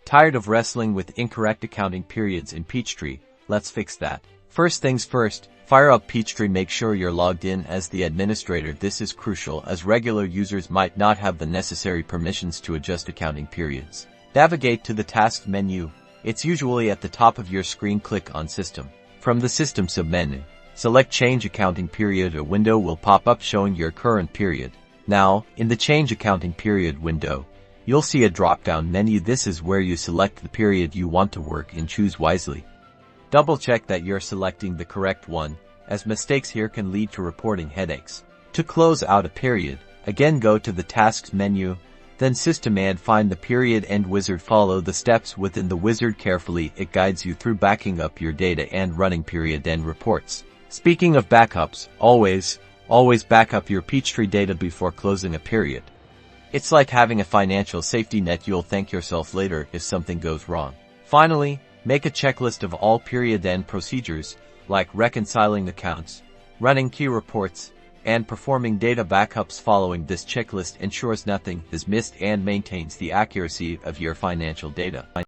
Tired of wrestling with incorrect accounting periods in Peachtree? Let's fix that. First things first, fire up Peachtree. Make sure you're logged in as the administrator. This is crucial as regular users might not have the necessary permissions to adjust accounting periods. Navigate to the Tasks menu. It's usually at the top of your screen. Click on System. From the System submenu, select Change Accounting Period. A window will pop up showing your current period. Now, in the Change Accounting Period window, you'll see a drop-down menu. This is where you select the period you want to work in. Choose wisely. Double-check that you're selecting the correct one, as mistakes here can lead to reporting headaches. To close out a period, again go to the Tasks menu, then System and find the Period End wizard. Follow the steps within the wizard carefully. It guides you through backing up your data and running period end reports. Speaking of backups, always back up your Peachtree data before closing a period. It's like having a financial safety net. You'll thank yourself later if something goes wrong. Finally, make a checklist of all period end procedures, like reconciling accounts, running key reports, and performing data backups. Following this checklist ensures nothing is missed and maintains the accuracy of your financial data.